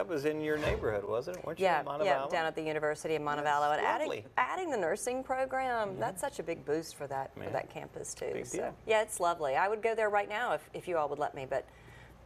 that was in your neighborhood, wasn't it? Weren't you Yeah, in Montevallo? yeah, down at the University of Montevallo, and lovely. adding the nursing program, that's such a big boost for that campus too. Big deal. Yeah, it's lovely. I would go there right now if you all would let me, but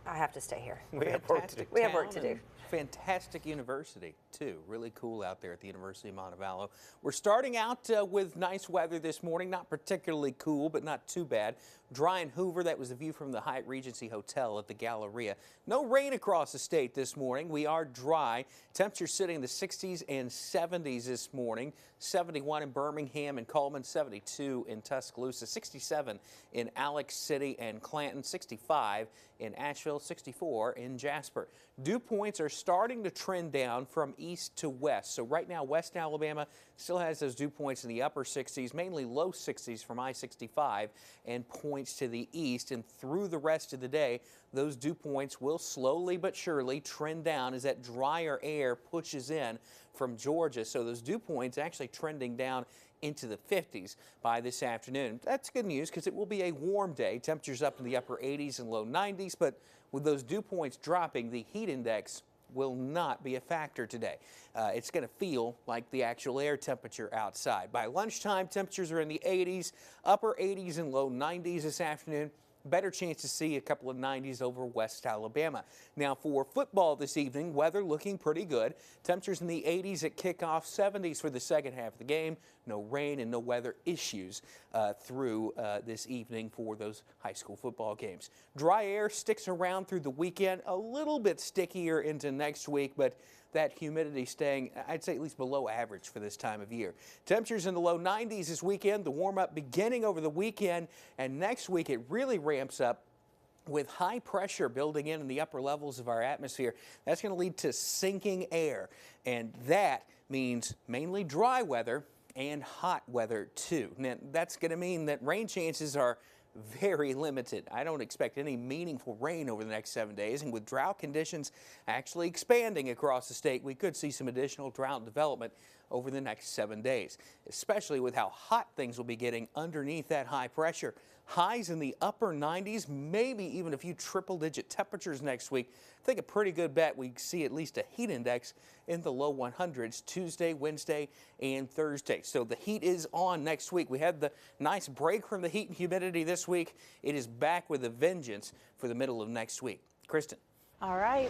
I have to stay here. We have work to do. We have work to do. Fantastic university, too. Really cool out there at the University of Montevallo. We're starting out with nice weather this morning. Not particularly cool, but not too bad. Dry in Hoover. That was the view from the Hyatt Regency Hotel at the Galleria. No rain across the state this morning. We are dry. Temperatures sitting in the 60s and 70s this morning. 71 in Birmingham and Coleman, 72 in Tuscaloosa, 67 in Alex City and Clanton, 65 in Asheville, 64 in Jasper. Dew points are starting to trend down from east to west. So right now, West Alabama still has those dew points in the upper 60s, mainly low 60s from I-65, and points to the east. And through the rest of the day, those dew points will slowly but surely trend down as that drier air pushes in from Georgia. So those dew points actually trending down into the 50s by this afternoon. That's good news because it will be a warm day. Temperatures up in the upper 80s and low 90s, but with those dew points dropping, the heat index will not be a factor today. It's going to feel like the actual air temperature outside. By lunchtime, temperatures are in the 80s, upper 80s and low 90s this afternoon. Better chance to see a couple of 90s over West Alabama. Now for football this evening, weather looking pretty good. Temperatures in the 80s at kickoff, 70s for the second half of the game. No rain and no weather issues through this evening for those high school football games. Dry air sticks around through the weekend, a little bit stickier into next week, but that humidity staying, I'd say, at least below average for this time of year. Temperatures in the low 90s this weekend, the warm-up beginning over the weekend, and next week it really ramps up with high pressure building in the upper levels of our atmosphere. That's going to lead to sinking air, and that means mainly dry weather and hot weather too. Now, that's going to mean that rain chances are very limited. I don't expect any meaningful rain over the next 7 days, and with drought conditions actually expanding across the state, we could see some additional drought development over the next 7 days, especially with how hot things will be getting underneath that high pressure. Highs in the upper 90s, maybe even a few triple-digit temperatures next week. I think a pretty good bet we see at least a heat index in the low 100s Tuesday, Wednesday, and Thursday. So the heat is on next week. We had the nice break from the heat and humidity this week. It is back with a vengeance for the middle of next week. Kristen. All right.